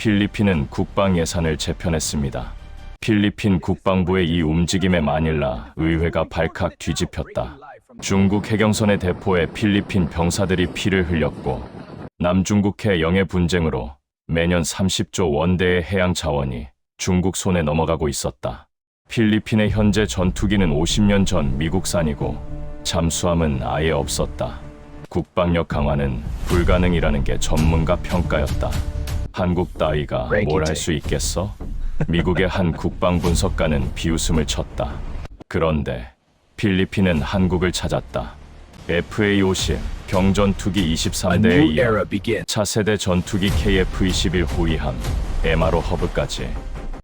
필리핀은 국방 예산을 재편했습니다. 필리핀 국방부의 이 움직임에 마닐라 의회가 발칵 뒤집혔다. 중국 해경선의 대포에 필리핀 병사들이 피를 흘렸고 남중국해 영해 분쟁으로 매년 30조 원대의 해양 자원이 중국 손에 넘어가고 있었다. 필리핀의 현재 전투기는 50년 전 미국산이고 잠수함은 아예 없었다. 국방력 강화는 불가능이라는 게 전문가 평가였다. 한국 따위가 뭘 할 수 있겠어? 미국의 한 국방 분석가는 비웃음을 쳤다. 그런데 필리핀은 한국을 찾았다. FA-50 경전투기 23대에 이어 차세대 전투기 KF-21 호위함, MRO 허브까지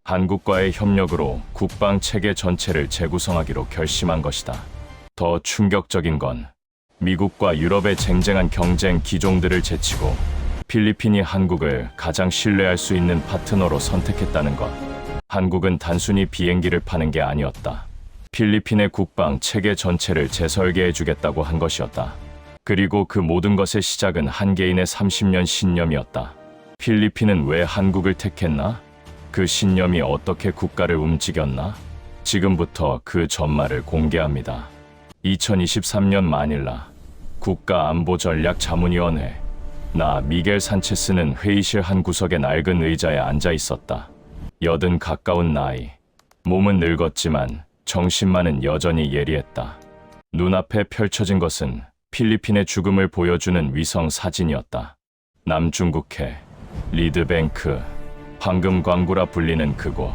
한국과의 협력으로 국방 체계 전체를 재구성하기로 결심한 것이다. 더 충격적인 건 미국과 유럽의 쟁쟁한 경쟁 기종들을 제치고 필리핀이 한국을 가장 신뢰할 수 있는 파트너로 선택했다는 것. 한국은 단순히 비행기를 파는 게 아니었다. 필리핀의 국방 체계 전체를 재설계해주겠다고 한 것이었다. 그리고 그 모든 것의 시작은 한 개인의 30년 신념이었다. 필리핀은 왜 한국을 택했나? 그 신념이 어떻게 국가를 움직였나? 지금부터 그 전말을 공개합니다. 2023년 마닐라 국가안보전략자문위원회. 나 미겔 산체스는 회의실 한 구석의 낡은 의자에 앉아 있었다. 80 가까운 나이. 몸은 늙었지만 정신만은 여전히 예리했다. 눈앞에 펼쳐진 것은 필리핀의 죽음을 보여주는 위성 사진이었다. 남중국해, 리드뱅크, 황금광구라 불리는 그곳.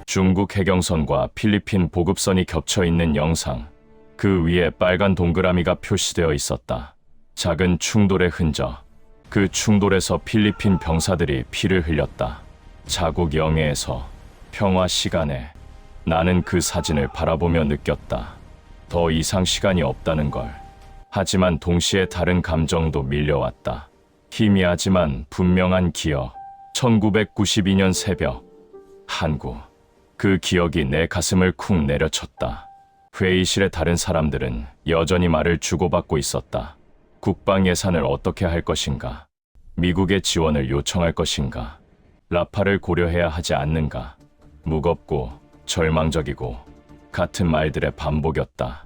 중국 해경선과 필리핀 보급선이 겹쳐 있는 영상. 그 위에 빨간 동그라미가 표시되어 있었다. 작은 충돌의 흔적. 그 충돌에서 필리핀 병사들이 피를 흘렸다. 자국 영해에서 평화 시간에 나는 그 사진을 바라보며 느꼈다. 더 이상 시간이 없다는 걸. 하지만 동시에 다른 감정도 밀려왔다. 희미하지만 분명한 기억. 1992년 새벽. 한국. 그 기억이 내 가슴을 쿵 내려쳤다. 회의실의 다른 사람들은 여전히 말을 주고받고 있었다. 국방 예산을 어떻게 할 것인가? 미국의 지원을 요청할 것인가? 라파를 고려해야 하지 않는가? 무겁고 절망적이고 같은 말들의 반복이었다.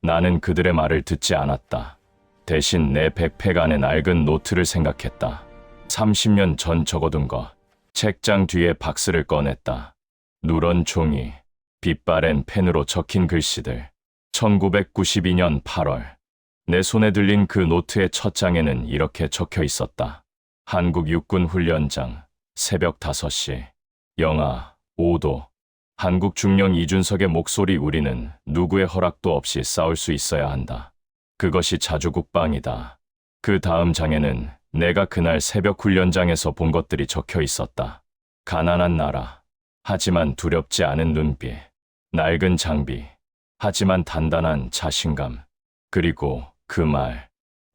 나는 그들의 말을 듣지 않았다. 대신 내 백팩 안에 낡은 노트를 생각했다. 30년 전 적어둔 것. 책장 뒤에 박스를 꺼냈다. 누런 종이, 빛바랜 펜으로 적힌 글씨들. 1992년 8월. 내 손에 들린 그 노트의 첫 장에는 이렇게 적혀 있었다. 한국 육군 훈련장, 새벽 5시. 영하 5도. 한국 중령 이준석의 목소리. 우리는 누구의 허락도 없이 싸울 수 있어야 한다. 그것이 자주국방이다. 그 다음 장에는 내가 그날 새벽 훈련장에서 본 것들이 적혀 있었다. 가난한 나라. 하지만 두렵지 않은 눈빛. 낡은 장비. 하지만 단단한 자신감. 그리고 그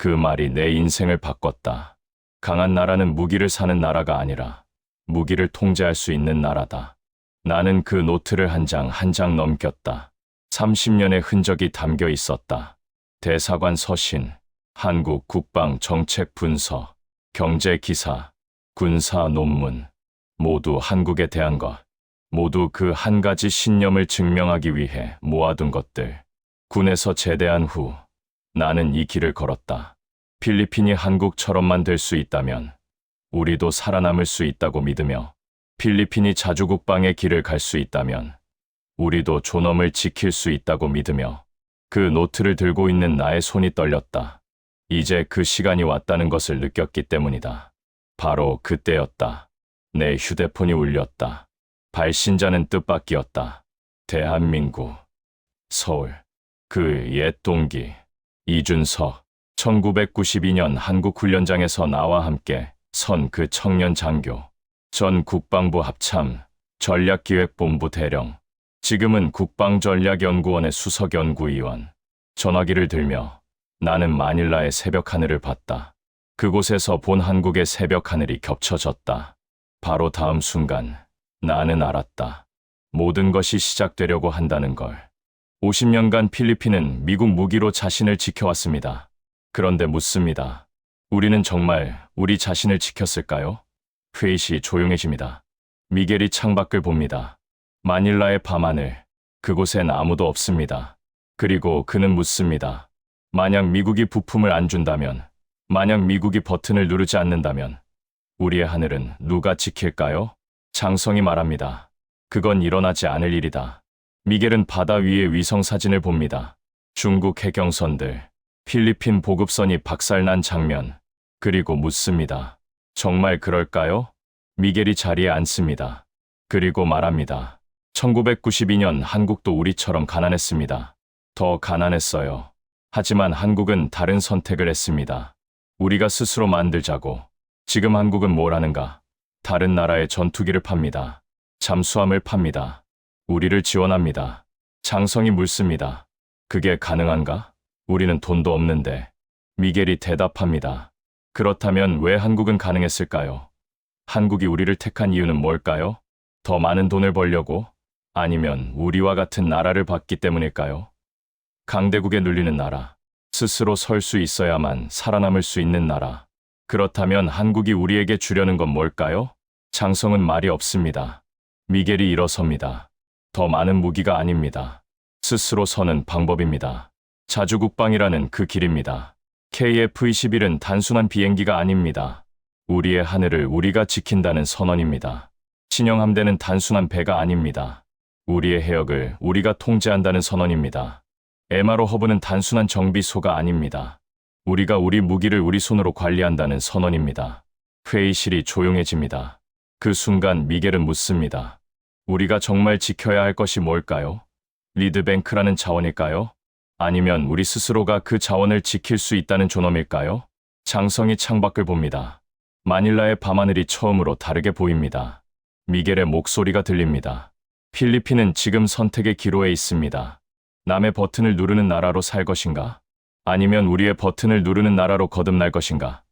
말이 내 인생을 바꿨다. 강한 나라는 무기를 사는 나라가 아니라 무기를 통제할 수 있는 나라다. 나는 그 노트를 한 장 한 장 넘겼다. 30년의 흔적이 담겨 있었다. 대사관 서신, 한국 국방 정책 분석, 경제 기사, 군사 논문. 모두 한국에 대한 것. 모두 그 한 가지 신념을 증명하기 위해 모아둔 것들. 군에서 제대한 후 나는 이 길을 걸었다. 필리핀이 한국처럼만 될 수 있다면 우리도 살아남을 수 있다고 믿으며, 필리핀이 자주국방의 길을 갈 수 있다면 우리도 존엄을 지킬 수 있다고 믿으며, 그 노트를 들고 있는 나의 손이 떨렸다. 이제 그 시간이 왔다는 것을 느꼈기 때문이다. 바로 그때였다. 내 휴대폰이 울렸다. 발신자는 뜻밖이었다. 대한민국, 서울. 그 옛 동기, 이준석. 1992년 한국훈련장에서 나와 함께 선 그 청년 장교. 전 국방부 합참 전략기획본부 대령. 지금은 국방전략연구원의 수석연구위원. 전화기를 들며 나는 마닐라의 새벽 하늘을 봤다. 그곳에서 본 한국의 새벽 하늘이 겹쳐졌다. 바로 다음 순간 나는 알았다. 모든 것이 시작되려고 한다는 걸. 50년간 필리핀은 미국 무기로 자신을 지켜왔습니다. 그런데 묻습니다. 우리는 정말 우리 자신을 지켰을까요? 회의실 조용해집니다. 미겔이 창밖을 봅니다. 마닐라의 밤하늘, 그곳엔 아무도 없습니다. 그리고 그는 묻습니다. 만약 미국이 부품을 안 준다면, 만약 미국이 버튼을 누르지 않는다면 우리의 하늘은 누가 지킬까요? 장성이 말합니다. 그건 일어나지 않을 일이다. 미겔은 바다 위의 위성 사진을 봅니다. 중국 해경선들, 필리핀 보급선이 박살난 장면, 그리고 묻습니다. 정말 그럴까요? 미겔이 자리에 앉습니다. 그리고 말합니다. 1992년 한국도 우리처럼 가난했습니다. 더 가난했어요. 하지만 한국은 다른 선택을 했습니다. 우리가 스스로 만들자고. 지금 한국은 뭘 하는가? 다른 나라의 전투기를 팝니다. 잠수함을 팝니다. 우리를 지원합니다. 장성이 묻습니다. 그게 가능한가? 우리는 돈도 없는데. 미겔이 대답합니다. 그렇다면 왜 한국은 가능했을까요? 한국이 우리를 택한 이유는 뭘까요? 더 많은 돈을 벌려고? 아니면 우리와 같은 나라를 받기 때문일까요? 강대국에 눌리는 나라, 스스로 설 수 있어야만 살아남을 수 있는 나라. 그렇다면 한국이 우리에게 주려는 건 뭘까요? 장성은 말이 없습니다. 미겔이 일어섭니다. 더 많은 무기가 아닙니다. 스스로 서는 방법입니다. 자주국방이라는 그 길입니다. KF-21은 단순한 비행기가 아닙니다. 우리의 하늘을 우리가 지킨다는 선언입니다. 신형함대는 단순한 배가 아닙니다. 우리의 해역을 우리가 통제한다는 선언입니다. MRO 허브는 단순한 정비소가 아닙니다. 우리가 우리 무기를 우리 손으로 관리한다는 선언입니다. 회의실이 조용해집니다. 그 순간 미겔은 묻습니다. 우리가 정말 지켜야 할 것이 뭘까요? 리드뱅크라는 자원일까요? 아니면 우리 스스로가 그 자원을 지킬 수 있다는 존엄일까요? 장성이 창밖을 봅니다. 마닐라의 밤하늘이 처음으로 다르게 보입니다. 미겔의 목소리가 들립니다. 필리핀은 지금 선택의 기로에 있습니다. 남의 버튼을 누르는 나라로 살 것인가? 아니면 우리의 버튼을 누르는 나라로 거듭날 것인가?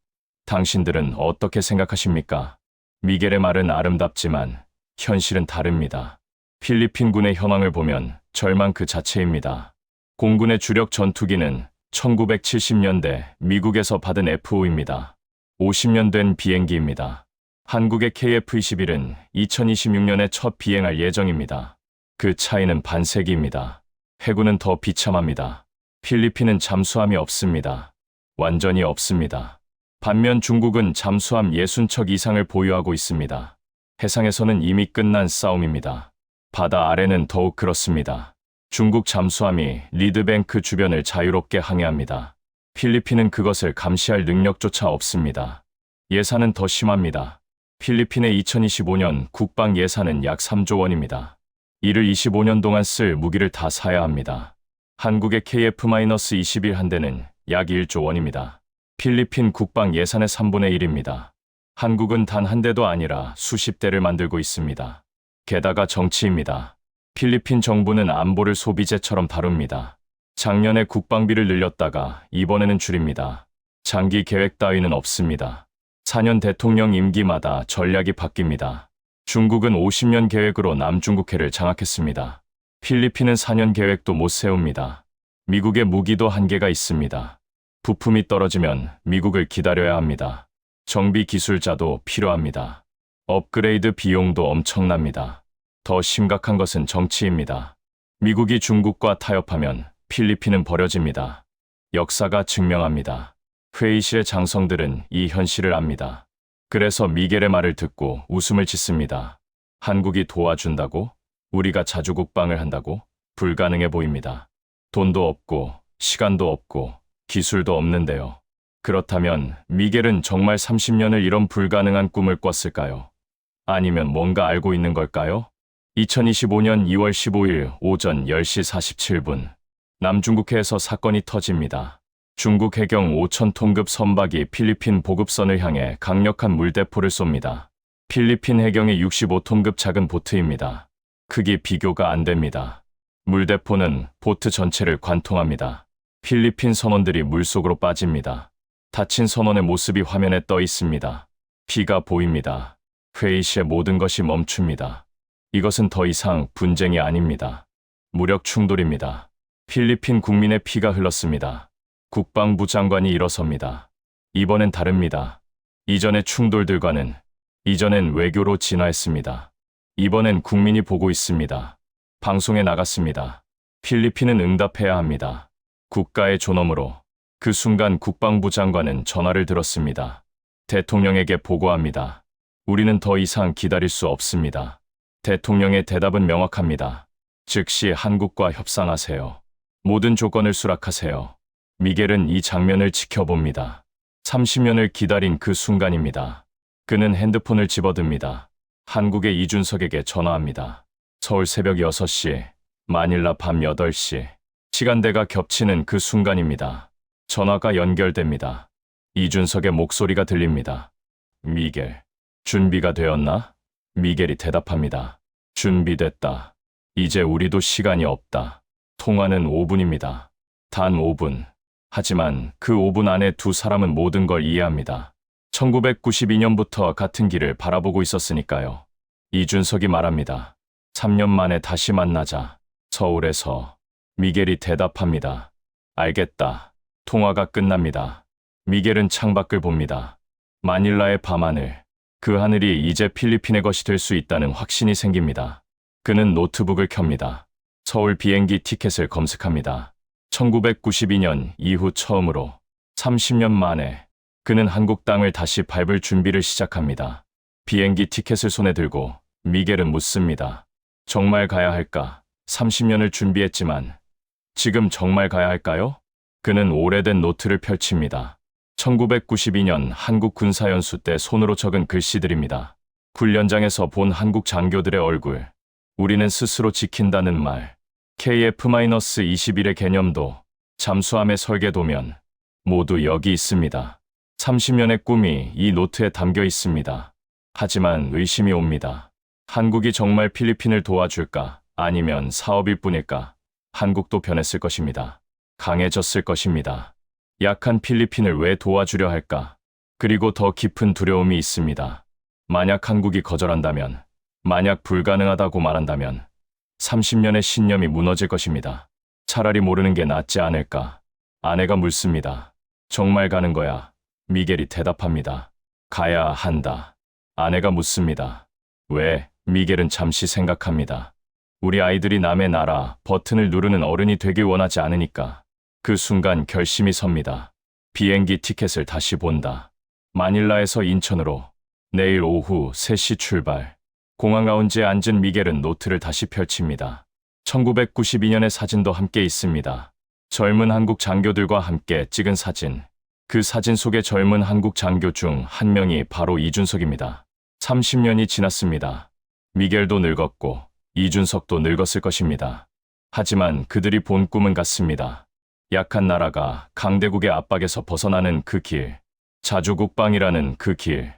당신들은 어떻게 생각하십니까? 미겔의 말은 아름답지만 현실은 다릅니다. 필리핀군의 현황을 보면 절망 그 자체입니다. 공군의 주력 전투기는 1970년대 미국에서 받은 F-5입니다. 50년 된 비행기입니다. 한국의 KF-21은 2026년에 첫 비행할 예정입니다. 그 차이는 반세기입니다. 해군은 더 비참합니다. 필리핀은 잠수함이 없습니다. 완전히 없습니다. 반면 중국은 잠수함 60척 이상을 보유하고 있습니다. 해상에서는 이미 끝난 싸움입니다. 바다 아래는 더욱 그렇습니다. 중국 잠수함이 리드뱅크 주변을 자유롭게 항해합니다. 필리핀은 그것을 감시할 능력조차 없습니다. 예산은 더 심합니다. 필리핀의 2025년 국방 예산은 약 3조 원입니다. 이를 25년 동안 쓸 무기를 다 사야 합니다. 한국의 KF-21 한 대는 약 1조 원입니다. 필리핀 국방 예산의 3분의 1입니다. 한국은 단 한 대도 아니라 수십 대를 만들고 있습니다. 게다가 정치입니다. 필리핀 정부는 안보를 소비재처럼 다룹니다. 작년에 국방비를 늘렸다가 이번에는 줄입니다. 장기 계획 따위는 없습니다. 4년 대통령 임기마다 전략이 바뀝니다. 중국은 50년 계획으로 남중국해를 장악했습니다. 필리핀은 4년 계획도 못 세웁니다. 미국의 무기도 한계가 있습니다. 부품이 떨어지면 미국을 기다려야 합니다. 정비 기술자도 필요합니다. 업그레이드 비용도 엄청납니다. 더 심각한 것은 정치입니다. 미국이 중국과 타협하면 필리핀은 버려집니다. 역사가 증명합니다. 회의실의 장성들은 이 현실을 압니다. 그래서 미겔의 말을 듣고 웃음을 짓습니다. 한국이 도와준다고? 우리가 자주국방을 한다고? 불가능해 보입니다. 돈도 없고 시간도 없고 기술도 없는데요. 그렇다면 미겔은 정말 30년을 이런 불가능한 꿈을 꿨을까요? 아니면 뭔가 알고 있는 걸까요? 2025년 2월 15일 오전 10시 47분 남중국해에서 사건이 터집니다. 중국 해경 5,000톤급 선박이 필리핀 보급선을 향해 강력한 물대포를 쏩니다. 필리핀 해경의 65톤급 작은 보트입니다. 크기 비교가 안 됩니다. 물대포는 보트 전체를 관통합니다. 필리핀 선원들이 물속으로 빠집니다. 다친 선원의 모습이 화면에 떠 있습니다. 피가 보입니다. 회의실의 모든 것이 멈춥니다. 이것은 더 이상 분쟁이 아닙니다. 무력 충돌입니다. 필리핀 국민의 피가 흘렀습니다. 국방부 장관이 일어섭니다. 이번엔 다릅니다. 이전의 충돌들과는 이전엔 외교로 진화했습니다. 이번엔 국민이 보고 있습니다. 방송에 나갔습니다. 필리핀은 응답해야 합니다. 국가의 존엄으로. 그 순간 국방부 장관은 전화를 들었습니다. 대통령에게 보고합니다. 우리는 더 이상 기다릴 수 없습니다. 대통령의 대답은 명확합니다. 즉시 한국과 협상하세요. 모든 조건을 수락하세요. 미겔은 이 장면을 지켜봅니다. 30년을 기다린 그 순간입니다. 그는 핸드폰을 집어듭니다. 한국의 이준석에게 전화합니다. 서울 새벽 6시, 마닐라 밤 8시. 시간대가 겹치는 그 순간입니다. 전화가 연결됩니다. 이준석의 목소리가 들립니다. 미겔, 준비가 되었나? 미겔이 대답합니다. 준비됐다. 이제 우리도 시간이 없다. 통화는 5분입니다. 단 5분. 하지만 그 5분 안에 두 사람은 모든 걸 이해합니다. 1992년부터 같은 길을 바라보고 있었으니까요. 이준석이 말합니다. 3년 만에 다시 만나자. 서울에서. 미겔이 대답합니다. 알겠다. 통화가 끝납니다. 미겔은 창밖을 봅니다. 마닐라의 밤하늘. 그 하늘이 이제 필리핀의 것이 될 수 있다는 확신이 생깁니다. 그는 노트북을 켭니다. 서울 비행기 티켓을 검색합니다. 1992년 이후 처음으로 30년 만에 그는 한국 땅을 다시 밟을 준비를 시작합니다. 비행기 티켓을 손에 들고 미겔은 묻습니다. 정말 가야 할까? 30년을 준비했지만 지금 정말 가야 할까요? 그는 오래된 노트를 펼칩니다. 1992년 한국 군사연수 때 손으로 적은 글씨들입니다. 훈련장에서 본 한국 장교들의 얼굴. 우리는 스스로 지킨다는 말. KF-21의 개념도, 잠수함의 설계도면 모두 여기 있습니다. 30년의 꿈이 이 노트에 담겨 있습니다. 하지만 의심이 옵니다. 한국이 정말 필리핀을 도와줄까? 아니면 사업일 뿐일까? 한국도 변했을 것입니다. 강해졌을 것입니다. 약한 필리핀을 왜 도와주려 할까? 그리고 더 깊은 두려움이 있습니다. 만약 한국이 거절한다면, 만약 불가능하다고 말한다면 30년의 신념이 무너질 것입니다. 차라리 모르는 게 낫지 않을까? 아내가 묻습니다. 정말 가는 거야? 미겔이 대답합니다. 가야 한다. 아내가 묻습니다. 왜? 미겔은 잠시 생각합니다. 우리 아이들이 남의 나라 버튼을 누르는 어른이 되길 원하지 않으니까. 그 순간 결심이 섭니다. 비행기 티켓을 다시 본다. 마닐라에서 인천으로 내일 오후 3시 출발. 공항 라운지에 앉은 미겔은 노트를 다시 펼칩니다. 1992년의 사진도 함께 있습니다. 젊은 한국 장교들과 함께 찍은 사진. 그 사진 속의 젊은 한국 장교 중 한 명이 바로 이준석입니다. 30년이 지났습니다. 미겔도 늙었고 이준석도 늙었을 것입니다. 하지만 그들이 본 꿈은 같습니다. 약한 나라가 강대국의 압박에서 벗어나는 그 길. 자주국방이라는 그 길.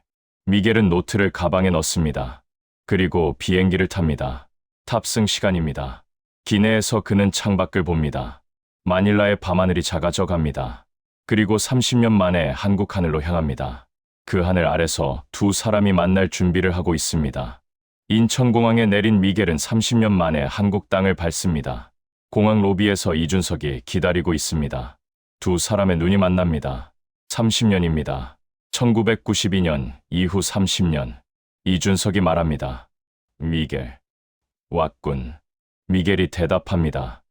미겔은 노트를 가방에 넣습니다. 그리고 비행기를 탑니다. 탑승 시간입니다. 기내에서 그는 창밖을 봅니다. 마닐라의 밤하늘이 작아져 갑니다. 그리고 30년 만에 한국 하늘로 향합니다. 그 하늘 아래서 두 사람이 만날 준비를 하고 있습니다. 인천공항에 내린 미겔은 30년 만에 한국 땅을 밟습니다. 공항 로비에서 이준석이 기다리고 있습니다. 두 사람의 눈이 만납니다. 30년입니다. 1992년 이후 30년. 이준석이 말합니다. 미겔. 왔군. 미겔이 대답합니다.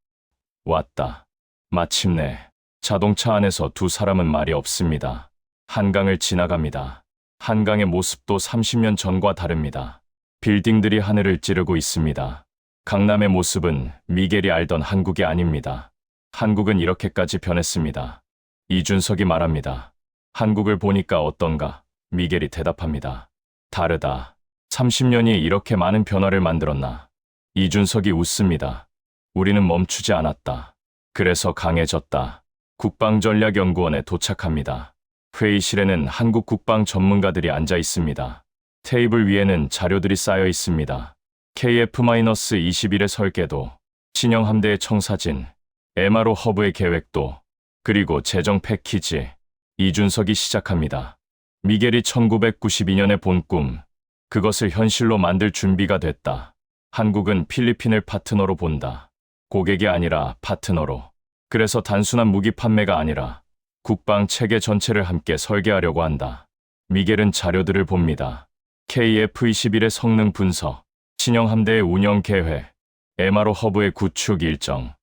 왔다. 마침내. 자동차 안에서 두 사람은 말이 없습니다. 한강을 지나갑니다. 한강의 모습도 30년 전과 다릅니다. 빌딩들이 하늘을 찌르고 있습니다. 강남의 모습은 미겔이 알던 한국이 아닙니다. 한국은 이렇게까지 변했습니다. 이준석이 말합니다. 한국을 보니까 어떤가? 미겔이 대답합니다. 다르다. 30년이 이렇게 많은 변화를 만들었나? 이준석이 웃습니다. 우리는 멈추지 않았다. 그래서 강해졌다. 국방전략연구원에 도착합니다. 회의실에는 한국 국방 전문가들이 앉아 있습니다. 테이블 위에는 자료들이 쌓여 있습니다. KF-21의 설계도, 신형 함대의 청사진, MRO 허브의 계획도, 그리고 재정 패키지. 이준석이 시작합니다. 미겔이 1992년에 본 꿈, 그것을 현실로 만들 준비가 됐다. 한국은 필리핀을 파트너로 본다. 고객이 아니라 파트너로. 그래서 단순한 무기 판매가 아니라 국방 체계 전체를 함께 설계하려고 한다. 미겔은 자료들을 봅니다. KF-21의 성능 분석, 신형 함대의 운영 계획, MRO 허브의 구축 일정,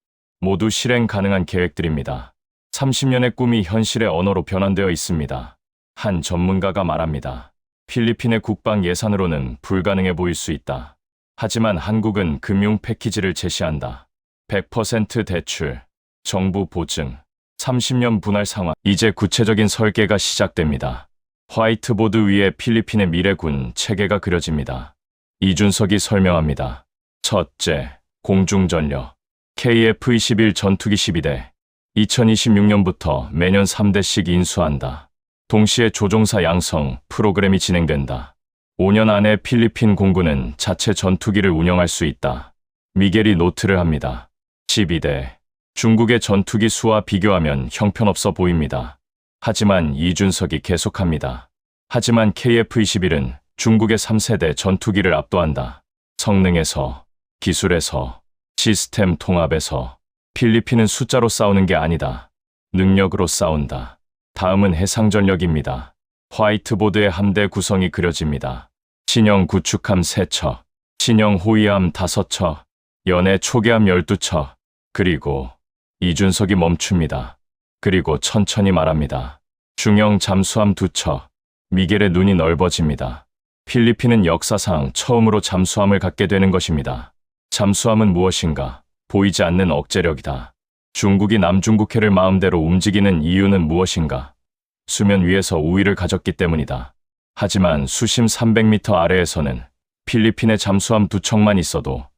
모두 실행 가능한 계획들입니다. 30년의 꿈이 현실의 언어로 변환되어 있습니다. 한 전문가가 말합니다. 필리핀의 국방 예산으로는 불가능해 보일 수 있다. 하지만 한국은 금융 패키지를 제시한다. 100% 대출, 정부 보증, 30년 분할 상환. 이제 구체적인 설계가 시작됩니다. 화이트보드 위에 필리핀의 미래군 체계가 그려집니다. 이준석이 설명합니다. 첫째, 공중전력. KF-21 전투기 12대. 2026년부터 매년 3대씩 인수한다. 동시에 조종사 양성 프로그램이 진행된다. 5년 안에 필리핀 공군은 자체 전투기를 운영할 수 있다. 미겔이 노트를 합니다. 12대. 중국의 전투기 수와 비교하면 형편없어 보입니다. 하지만 이준석이 계속합니다. 하지만 KF-21은 중국의 3세대 전투기를 압도한다. 성능에서, 기술에서, 시스템 통합에서 필리핀은 숫자로 싸우는 게 아니다. 능력으로 싸운다. 다음은 해상전력입니다. 화이트보드의 함대 구성이 그려집니다. 신형 구축함 3척, 신형 호위함 5척, 연해 초계함 12척, 그리고 이준석이 멈춥니다. 그리고 천천히 말합니다. 중형 잠수함 2척, 미겔의 눈이 넓어집니다. 필리핀은 역사상 처음으로 잠수함을 갖게 되는 것입니다. 잠수함은 무엇인가? 보이지 않는 억제력이다. 중국이 남중국해를 마음대로 움직이는 이유는 무엇인가? 수면 위에서 우위를 가졌기 때문이다. 하지만 수심 300m 아래에서는 필리핀의 잠수함 2척만 있어도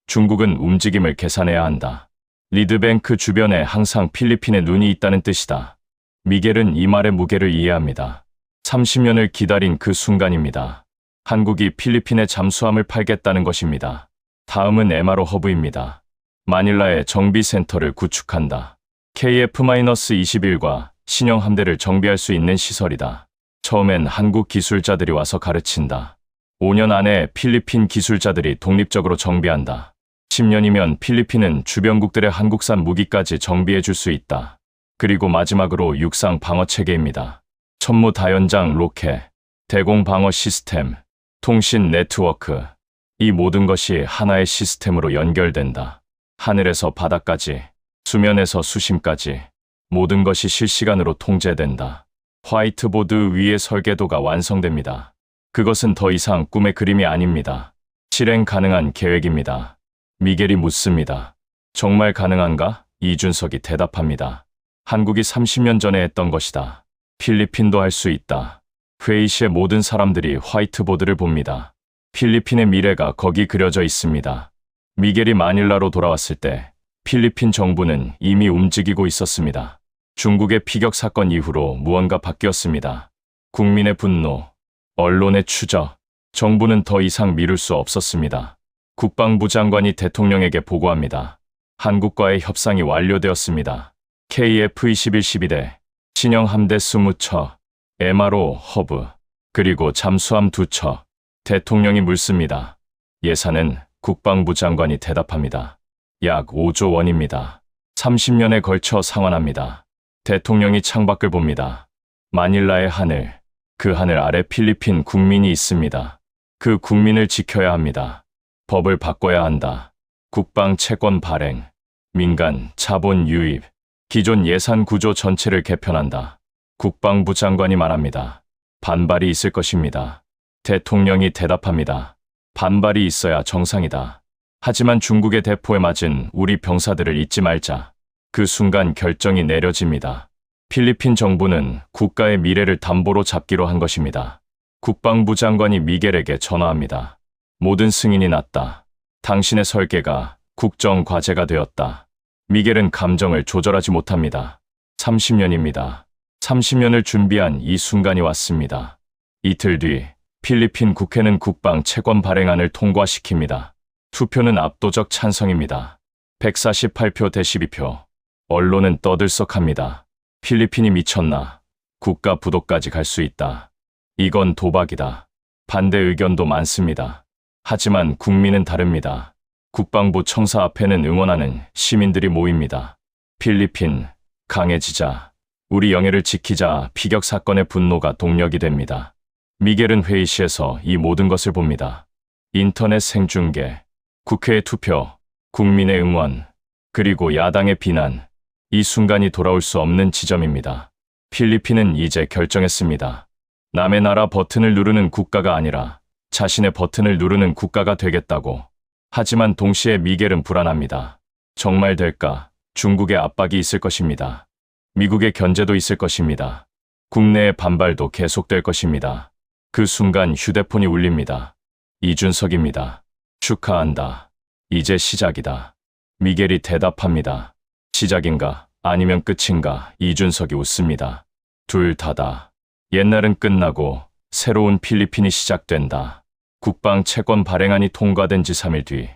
중국은 움직임을 계산해야 한다. 리드뱅크 주변에 항상 필리핀의 눈이 있다는 뜻이다. 미겔은 이 말의 무게를 이해합니다. 30년을 기다린 그 순간입니다. 한국이 필리핀의 잠수함을 팔겠다는 것입니다. 다음은 MRO 허브입니다. 마닐라에 정비센터를 구축한다. KF-21과 신형 함대를 정비할 수 있는 시설이다. 처음엔 한국 기술자들이 와서 가르친다. 5년 안에 필리핀 기술자들이 독립적으로 정비한다. 10년이면 필리핀은 주변국들의 한국산 무기까지 정비해 줄 수 있다. 그리고 마지막으로 육상 방어 체계입니다. 천무 다연장 로켓, 대공 방어 시스템, 통신 네트워크. 이 모든 것이 하나의 시스템으로 연결된다. 하늘에서 바다까지, 수면에서 수심까지 모든 것이 실시간으로 통제된다. 화이트보드 위의 설계도가 완성됩니다. 그것은 더 이상 꿈의 그림이 아닙니다. 실행 가능한 계획입니다. 미겔이 묻습니다. 정말 가능한가? 이준석이 대답합니다. 한국이 30년 전에 했던 것이다. 필리핀도 할 수 있다. 회의실의 모든 사람들이 화이트보드를 봅니다. 필리핀의 미래가 거기 그려져 있습니다. 미겔이 마닐라로 돌아왔을 때 필리핀 정부는 이미 움직이고 있었습니다. 중국의 피격 사건 이후로 무언가 바뀌었습니다. 국민의 분노, 언론의 추적, 정부는 더 이상 미룰 수 없었습니다. 국방부 장관이 대통령에게 보고합니다. 한국과의 협상이 완료되었습니다. KF-21 12대, 신형 함대 20척, MRO 허브, 그리고 잠수함 2척. 대통령이 묻습니다. 예산은 국방부 장관이 대답합니다. 약 5조 원입니다. 30년에 걸쳐 상환합니다. 대통령이 창밖을 봅니다. 마닐라의 하늘, 그 하늘 아래 필리핀 국민이 있습니다. 그 국민을 지켜야 합니다. 법을 바꿔야 한다. 국방 채권 발행, 민간 자본 유입, 기존 예산 구조 전체를 개편한다. 국방부 장관이 말합니다. 반발이 있을 것입니다. 대통령이 대답합니다. 반발이 있어야 정상이다. 하지만 중국의 대포에 맞은 우리 병사들을 잊지 말자. 그 순간 결정이 내려집니다. 필리핀 정부는 국가의 미래를 담보로 잡기로 한 것입니다. 국방부 장관이 미겔에게 전화합니다. 모든 승인이 났다. 당신의 설계가 국정 과제가 되었다. 미겔은 감정을 조절하지 못합니다. 30년입니다. 30년을 준비한 이 순간이 왔습니다. 이틀 뒤 필리핀 국회는 국방 채권 발행안을 통과시킵니다. 투표는 압도적 찬성입니다. 148표 대 12표. 언론은 떠들썩합니다. 필리핀이 미쳤나? 국가 부도까지 갈 수 있다. 이건 도박이다. 반대 의견도 많습니다. 하지만 국민은 다릅니다. 국방부 청사 앞에는 응원하는 시민들이 모입니다. 필리핀, 강해지자. 우리 영해를 지키자. 피격 사건의 분노가 동력이 됩니다. 미겔은 회의실에서 이 모든 것을 봅니다. 인터넷 생중계, 국회의 투표, 국민의 응원, 그리고 야당의 비난. 이 순간이 돌아올 수 없는 지점입니다. 필리핀은 이제 결정했습니다. 남의 나라 버튼을 누르는 국가가 아니라 자신의 버튼을 누르는 국가가 되겠다고. 하지만 동시에 미겔은 불안합니다. 정말 될까? 중국의 압박이 있을 것입니다. 미국의 견제도 있을 것입니다. 국내의 반발도 계속될 것입니다. 그 순간 휴대폰이 울립니다. 이준석입니다. 축하한다. 이제 시작이다. 미겔이 대답합니다. 시작인가? 아니면 끝인가? 이준석이 웃습니다. 둘 다다. 옛날은 끝나고 새로운 필리핀이 시작된다. 국방 채권 발행안이 통과된 지 3일 뒤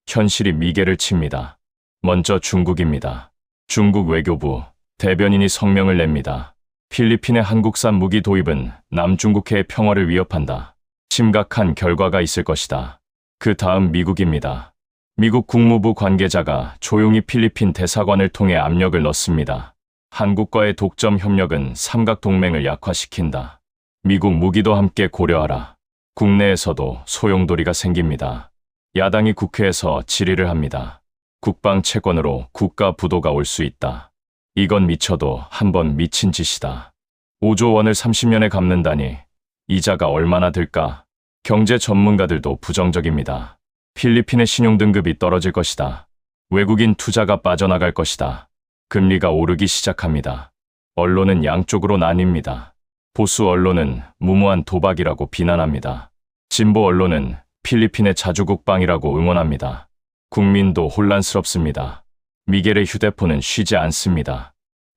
현실이 미겔을 칩니다. 먼저 중국입니다. 중국 외교부 대변인이 성명을 냅니다. 필리핀의 한국산 무기 도입은 남중국해의 평화를 위협한다. 심각한 결과가 있을 것이다. 그 다음 미국입니다. 미국 국무부 관계자가 조용히 필리핀 대사관을 통해 압력을 넣습니다. 한국과의 독점 협력은 삼각 동맹을 약화시킨다. 미국 무기도 함께 고려하라. 국내에서도 소용돌이가 생깁니다. 야당이 국회에서 질의를 합니다. 국방 채권으로 국가 부도가 올 수 있다. 이건 미쳐도 한번 미친 짓이다. 5조 원을 30년에 갚는다니 이자가 얼마나 들까? 경제 전문가들도 부정적입니다. 필리핀의 신용 등급이 떨어질 것이다. 외국인 투자가 빠져나갈 것이다. 금리가 오르기 시작합니다. 언론은 양쪽으로 나뉩니다. 보수 언론은 무모한 도박이라고 비난합니다. 진보 언론은 필리핀의 자주국방이라고 응원합니다. 국민도 혼란스럽습니다. 미겔의 휴대폰은 쉬지 않습니다.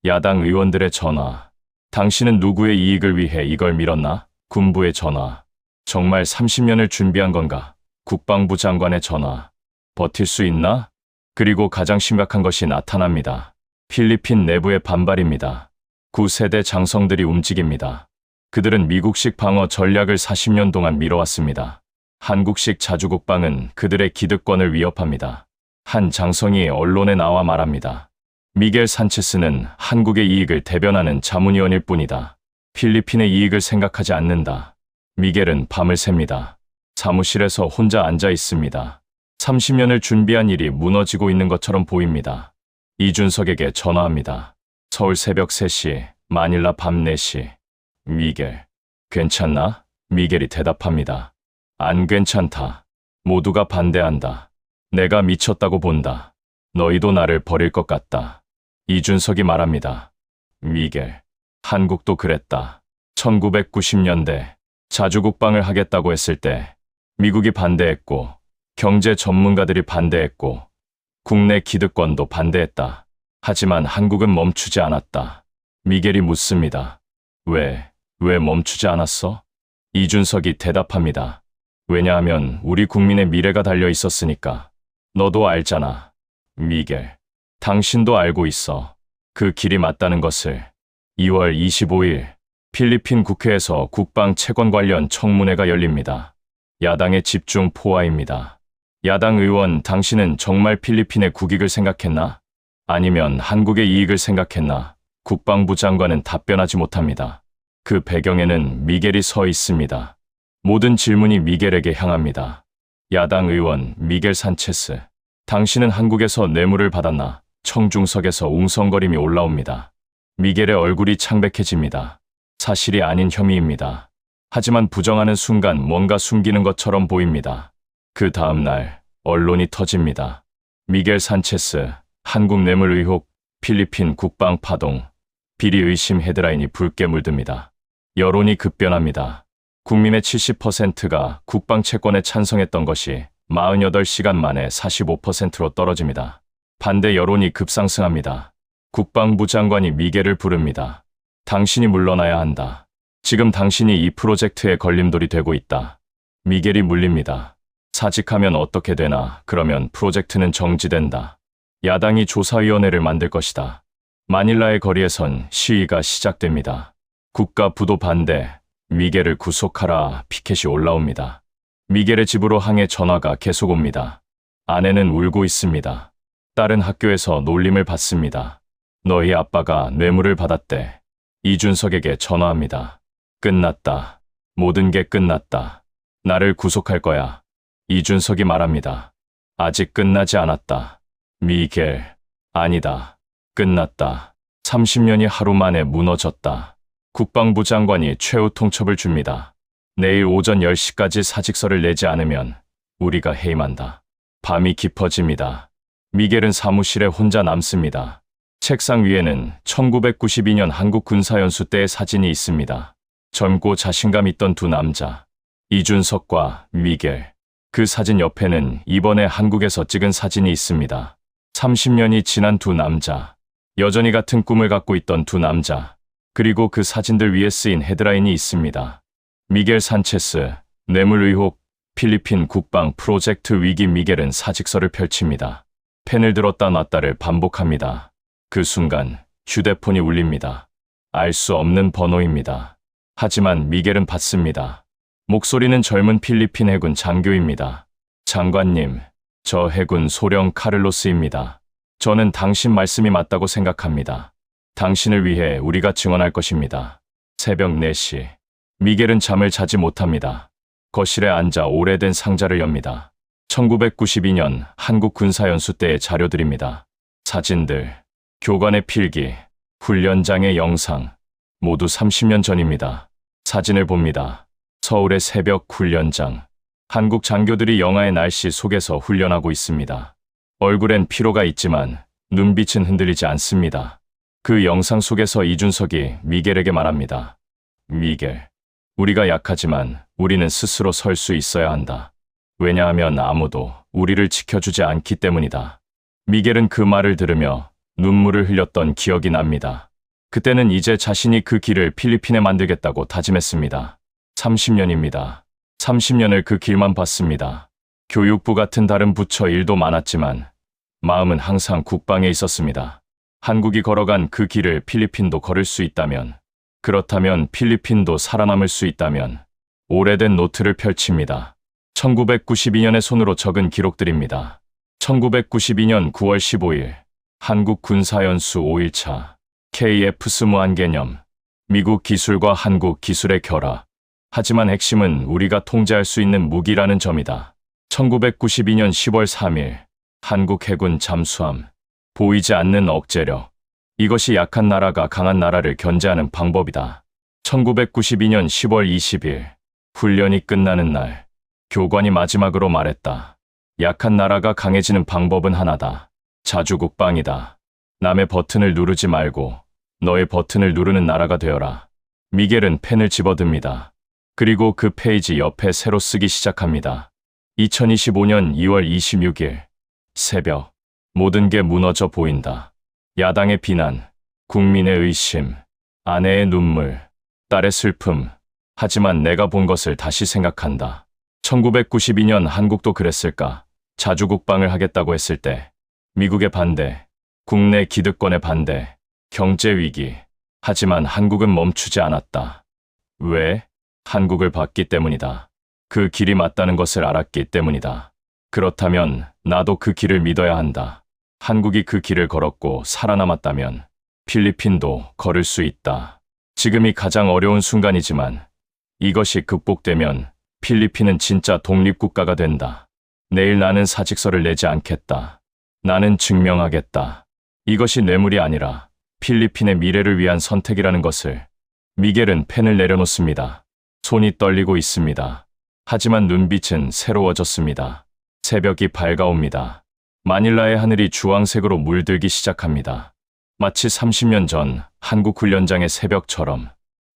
야당 의원들의 전화. 당신은 누구의 이익을 위해 이걸 밀었나? 군부의 전화. 정말 30년을 준비한 건가? 국방부 장관의 전화. 버틸 수 있나? 그리고 가장 심각한 것이 나타납니다. 필리핀 내부의 반발입니다. 9세대 장성들이 움직입니다. 그들은 미국식 방어 전략을 40년 동안 미뤄왔습니다. 한국식 자주국방은 그들의 기득권을 위협합니다. 한 장성이 언론에 나와 말합니다. 미겔 산체스는 한국의 이익을 대변하는 자문위원일 뿐이다. 필리핀의 이익을 생각하지 않는다. 미겔은 밤을 셉니다. 사무실에서 혼자 앉아 있습니다. 30년을 준비한 일이 무너지고 있는 것처럼 보입니다. 이준석에게 전화합니다. 서울 새벽 3시, 마닐라 밤 4시. 미겔, 괜찮나? 미겔이 대답합니다. 안 괜찮다. 모두가 반대한다. 내가 미쳤다고 본다. 너희도 나를 버릴 것 같다. 이준석이 말합니다. 미겔, 한국도 그랬다. 1990년대 자주국방을 하겠다고 했을 때 미국이 반대했고 경제 전문가들이 반대했고 국내 기득권도 반대했다. 하지만 한국은 멈추지 않았다. 미겔이 묻습니다. 왜 멈추지 않았어? 이준석이 대답합니다. 왜냐하면 우리 국민의 미래가 달려 있었으니까. 너도 알잖아. 미겔, 당신도 알고 있어. 그 길이 맞다는 것을. 2월 25일 필리핀 국회에서 국방 채권 관련 청문회가 열립니다. 야당의 집중 포화입니다. 야당 의원, 당신은 정말 필리핀의 국익을 생각했나? 아니면 한국의 이익을 생각했나? 국방부 장관은 답변하지 못합니다. 그 배경에는 미겔이 서 있습니다. 모든 질문이 미겔에게 향합니다. 야당 의원 미겔 산체스, 당신은 한국에서 뇌물을 받았나? 청중석에서 웅성거림이 올라옵니다. 미겔의 얼굴이 창백해집니다. 사실이 아닌 혐의입니다. 하지만 부정하는 순간 뭔가 숨기는 것처럼 보입니다. 그 다음 날 언론이 터집니다. 미겔 산체스, 한국 뇌물 의혹, 필리핀 국방 파동, 비리 의심 헤드라인이 붉게 물듭니다. 여론이 급변합니다. 국민의 70%가 국방 채권에 찬성했던 것이 48시간 만에 45%로 떨어집니다. 반대 여론이 급상승합니다. 국방부 장관이 미겔을 부릅니다. 당신이 물러나야 한다. 지금 당신이 이 프로젝트에 걸림돌이 되고 있다. 미겔이 물립니다. 사직하면 어떻게 되나? 그러면 프로젝트는 정지된다. 야당이 조사위원회를 만들 것이다. 마닐라의 거리에선 시위가 시작됩니다. 국가 부도 반대, 미겔을 구속하라 피켓이 올라옵니다. 미겔의 집으로 항해 전화가 계속 옵니다. 아내는 울고 있습니다. 딸은 학교에서 놀림을 받습니다. 너희 아빠가 뇌물을 받았대. 이준석에게 전화합니다. 끝났다. 모든 게 끝났다. 나를 구속할 거야. 이준석이 말합니다. 아직 끝나지 않았다. 미겔, 아니다. 끝났다. 30년이 하루 만에 무너졌다. 국방부 장관이 최후 통첩을 줍니다. 내일 오전 10시까지 사직서를 내지 않으면 우리가 해임한다. 밤이 깊어집니다. 미겔은 사무실에 혼자 남습니다. 책상 위에는 1992년 한국 군사연수 때의 사진이 있습니다. 젊고 자신감 있던 두 남자, 이준석과 미겔. 그 사진 옆에는 이번에 한국에서 찍은 사진이 있습니다. 30년이 지난 두 남자, 여전히 같은 꿈을 갖고 있던 두 남자, 그리고 그 사진들 위에 쓰인 헤드라인이 있습니다. 미겔 산체스, 뇌물 의혹, 필리핀 국방 프로젝트 위기. 미겔은 사직서를 펼칩니다. 펜을 들었다 놨다를 반복합니다. 그 순간 휴대폰이 울립니다. 알 수 없는 번호입니다. 하지만 미겔은 받습니다. 목소리는 젊은 필리핀 해군 장교입니다. 장관님, 저 해군 소령 카를로스입니다. 저는 당신 말씀이 맞다고 생각합니다. 당신을 위해 우리가 증언할 것입니다. 새벽 4시. 미겔은 잠을 자지 못합니다. 거실에 앉아 오래된 상자를 엽니다. 1992년 한국 군사연수 때의 자료들입니다. 사진들, 교관의 필기, 훈련장의 영상, 모두 30년 전입니다. 사진을 봅니다. 서울의 새벽 훈련장. 한국 장교들이 영하의 날씨 속에서 훈련하고 있습니다. 얼굴엔 피로가 있지만 눈빛은 흔들리지 않습니다. 그 영상 속에서 이준석이 미겔에게 말합니다. 미겔, 우리가 약하지만 우리는 스스로 설 수 있어야 한다. 왜냐하면 아무도 우리를 지켜주지 않기 때문이다. 미겔은 그 말을 들으며 눈물을 흘렸던 기억이 납니다. 그때는 이제 자신이 그 길을 필리핀에 만들겠다고 다짐했습니다. 30년입니다. 30년을 그 길만 봤습니다. 교육부 같은 다른 부처 일도 많았지만 마음은 항상 국방에 있었습니다. 한국이 걸어간 그 길을 필리핀도 걸을 수 있다면, 그렇다면 필리핀도 살아남을 수 있다면. 오래된 노트를 펼칩니다. 1992년에 손으로 적은 기록들입니다. 1992년 9월 15일 한국 군사연수 5일차 KF 무한개념, 미국 기술과 한국 기술의 결합. 하지만 핵심은 우리가 통제할 수 있는 무기라는 점이다. 1992년 10월 3일 한국 해군 잠수함, 보이지 않는 억제력. 이것이 약한 나라가 강한 나라를 견제하는 방법이다. 1992년 10월 20일 훈련이 끝나는 날, 교관이 마지막으로 말했다. 약한 나라가 강해지는 방법은 하나다. 자주국방이다. 남의 버튼을 누르지 말고 너의 버튼을 누르는 나라가 되어라. 미겔은 펜을 집어듭니다. 그리고 그 페이지 옆에 새로 쓰기 시작합니다. 2025년 2월 26일 새벽, 모든 게 무너져 보인다. 야당의 비난, 국민의 의심, 아내의 눈물, 딸의 슬픔. 하지만 내가 본 것을 다시 생각한다. 1992년 한국도 그랬을까? 자주국방을 하겠다고 했을 때 미국의 반대, 국내 기득권의 반대, 경제 위기. 하지만 한국은 멈추지 않았다. 왜? 한국을 봤기 때문이다. 그 길이 맞다는 것을 알았기 때문이다. 그렇다면 나도 그 길을 믿어야 한다. 한국이 그 길을 걸었고 살아남았다면 필리핀도 걸을 수 있다. 지금이 가장 어려운 순간이지만 이것이 극복되면 필리핀은 진짜 독립국가가 된다. 내일 나는 사직서를 내지 않겠다. 나는 증명하겠다. 이것이 뇌물이 아니라 필리핀의 미래를 위한 선택이라는 것을. 미겔은 펜을 내려놓습니다. 손이 떨리고 있습니다. 하지만 눈빛은 새로워졌습니다. 새벽이 밝아옵니다. 마닐라의 하늘이 주황색으로 물들기 시작합니다. 마치 30년 전 한국 훈련장의 새벽처럼.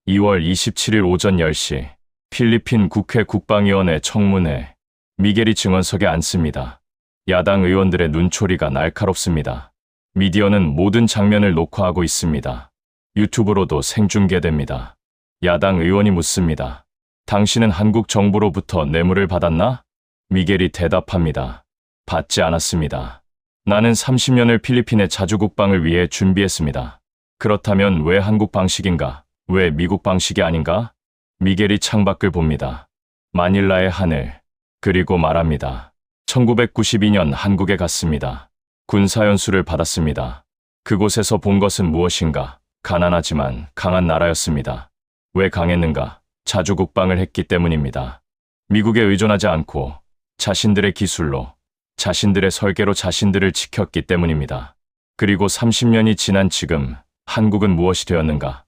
2월 27일 오전 10시 필리핀 국회 국방위원회 청문회. 미겔이 증언석에 앉습니다. 야당 의원들의 눈초리가 날카롭습니다. 미디어는 모든 장면을 녹화하고 있습니다. 유튜브로도 생중계됩니다. 야당 의원이 묻습니다. 당신은 한국 정부로부터 뇌물을 받았나? 미겔이 대답합니다. 받지 않았습니다. 나는 30년을 필리핀의 자주국방을 위해 준비했습니다. 그렇다면 왜 한국 방식인가? 왜 미국 방식이 아닌가? 미겔이 창밖을 봅니다. 마닐라의 하늘. 그리고 말합니다. 1992년 한국에 갔습니다. 군사연수를 받았습니다. 그곳에서 본 것은 무엇인가? 가난하지만 강한 나라였습니다. 왜 강했는가? 자주 국방을 했기 때문입니다. 미국에 의존하지 않고 자신들의 기술로, 자신들의 설계로 자신들을 지켰기 때문입니다. 그리고 30년이 지난 지금 한국은 무엇이 되었는가?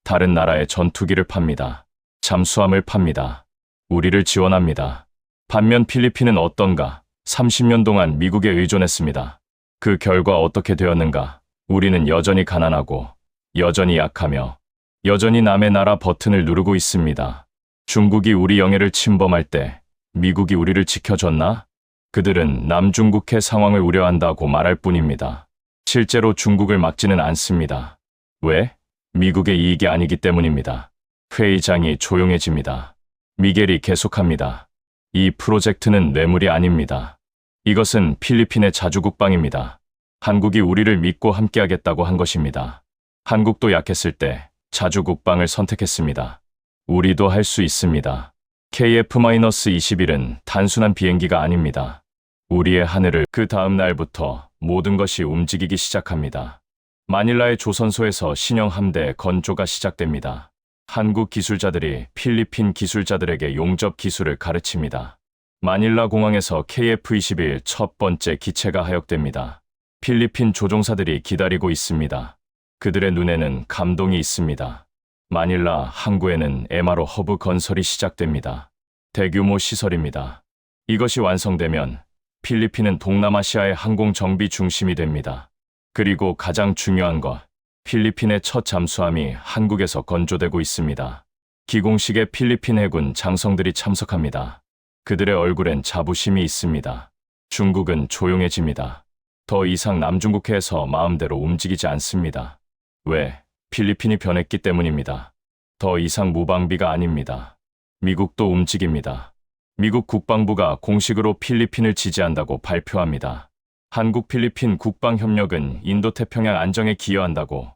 다른 나라의 전투기를 팝니다. 잠수함을 팝니다. 우리를 지원합니다. 반면 필리핀은 어떤가? 30년 동안 미국에 의존했습니다. 그 결과 어떻게 되었는가? 우리는 여전히 가난하고, 여전히 약하며, 여전히 남의 나라 버튼을 누르고 있습니다. 중국이 우리 영해를 침범할 때 미국이 우리를 지켜줬나? 그들은 남중국해 상황을 우려한다고 말할 뿐입니다. 실제로 중국을 막지는 않습니다. 왜? 미국의 이익이 아니기 때문입니다. 회의장이 조용해집니다. 미겔이 계속합니다. 이 프로젝트는 뇌물이 아닙니다. 이것은 필리핀의 자주국방입니다. 한국이 우리를 믿고 함께하겠다고 한 것입니다. 한국도 약했을 때 자주국방을 선택했습니다. 우리도 할 수 있습니다. KF-21은 단순한 비행기가 아닙니다. 우리의 하늘을 그 다음 날부터 모든 것이 움직이기 시작합니다. 마닐라의 조선소에서 신형 함대 건조가 시작됩니다. 한국 기술자들이 필리핀 기술자들에게 용접 기술을 가르칩니다. 마닐라 공항에서 KF-21 첫 번째 기체가 하역됩니다. 필리핀 조종사들이 기다리고 있습니다. 그들의 눈에는 감동이 있습니다. 마닐라 항구에는 MRO 허브 건설이 시작됩니다. 대규모 시설입니다. 이것이 완성되면 필리핀은 동남아시아의 항공 정비 중심이 됩니다. 그리고 가장 중요한 것, 필리핀의 첫 잠수함이 한국에서 건조되고 있습니다. 기공식에 필리핀 해군 장성들이 참석합니다. 그들의 얼굴엔 자부심이 있습니다. 중국은 조용해집니다. 더 이상 남중국해에서 마음대로 움직이지 않습니다. 왜? 필리핀이 변했기 때문입니다. 더 이상 무방비가 아닙니다. 미국도 움직입니다. 미국 국방부가 공식으로 필리핀을 지지한다고 발표합니다. 한국 필리핀 국방협력은 인도태평양 안정에 기여한다고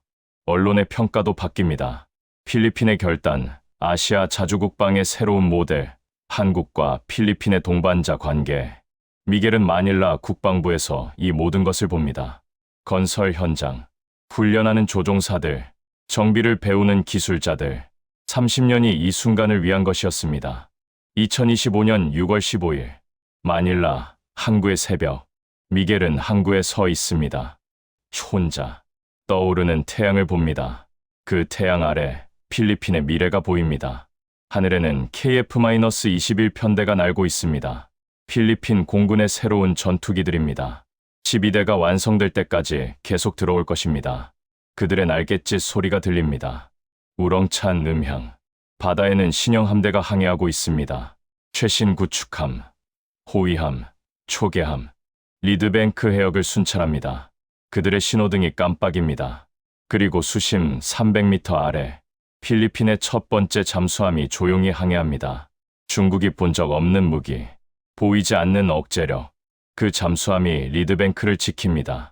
언론의 평가도 바뀝니다. 필리핀의 결단, 아시아 자주국방의 새로운 모델, 한국과 필리핀의 동반자 관계. 미겔은 마닐라 국방부에서 이 모든 것을 봅니다. 건설 현장, 훈련하는 조종사들, 정비를 배우는 기술자들, 30년이 이 순간을 위한 것이었습니다. 2025년 6월 15일, 마닐라, 항구의 새벽, 미겔은 항구에 서 있습니다. 혼자, 떠오르는 태양을 봅니다. 그 태양 아래 필리핀의 미래가 보입니다. 하늘에는 KF-21 편대가 날고 있습니다. 필리핀 공군의 새로운 전투기들입니다. 12대가 완성될 때까지 계속 들어올 것입니다. 그들의 날갯짓 소리가 들립니다. 우렁찬 음향. 바다에는 신형 함대가 항해하고 있습니다. 최신 구축함, 호위함, 초계함, 리드뱅크 해역을 순찰합니다. 그들의 신호등이 깜빡입니다. 그리고 수심 300m 아래 필리핀의 첫 번째 잠수함이 조용히 항해합니다. 중국이 본 적 없는 무기, 보이지 않는 억제력. 그 잠수함이 리드뱅크를 지킵니다.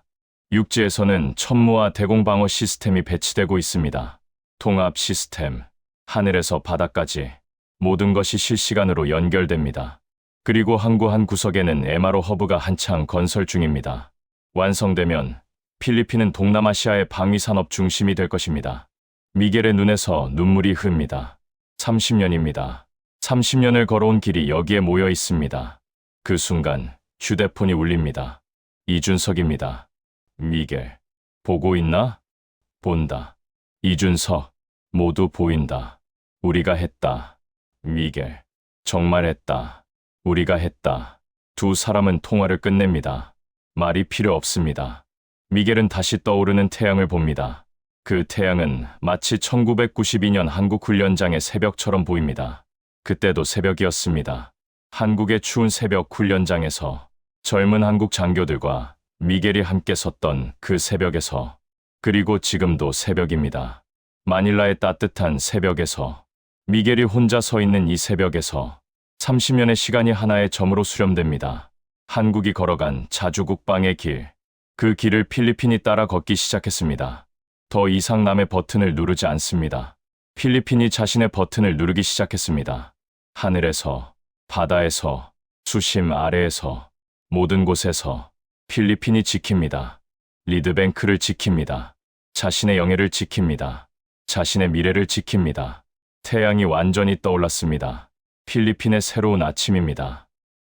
육지에서는 천무와 대공방어 시스템이 배치되고 있습니다. 통합 시스템, 하늘에서 바다까지 모든 것이 실시간으로 연결됩니다. 그리고 항구 한 구석에는 MRO 허브가 한창 건설 중입니다. 완성되면 필리핀은 동남아시아의 방위산업 중심이 될 것입니다. 미겔의 눈에서 눈물이 흡니다. 30년입니다. 30년을 걸어온 길이 여기에 모여 있습니다. 그 순간 휴대폰이 울립니다. 이준석입니다. 미겔, 보고 있나? 본다. 이준석, 모두 보인다. 우리가 했다. 미겔, 정말 했다. 우리가 했다. 두 사람은 통화를 끝냅니다. 말이 필요 없습니다. 미겔은 다시 떠오르는 태양을 봅니다. 그 태양은 마치 1992년 한국 훈련장의 새벽처럼 보입니다. 그때도 새벽이었습니다. 한국의 추운 새벽 훈련장에서 젊은 한국 장교들과 미겔이 함께 섰던 그 새벽에서, 그리고 지금도 새벽입니다. 마닐라의 따뜻한 새벽에서, 미겔이 혼자 서 있는 이 새벽에서 30년의 시간이 하나의 점으로 수렴됩니다. 한국이 걸어간 자주국방의 길, 그 길을 필리핀이 따라 걷기 시작했습니다. 더 이상 남의 버튼을 누르지 않습니다. 필리핀이 자신의 버튼을 누르기 시작했습니다. 하늘에서, 바다에서, 수심 아래에서, 모든 곳에서 필리핀이 지킵니다. 리드뱅크를 지킵니다. 자신의 영예를 지킵니다. 자신의 미래를 지킵니다. 태양이 완전히 떠올랐습니다. 필리핀의 새로운 아침입니다.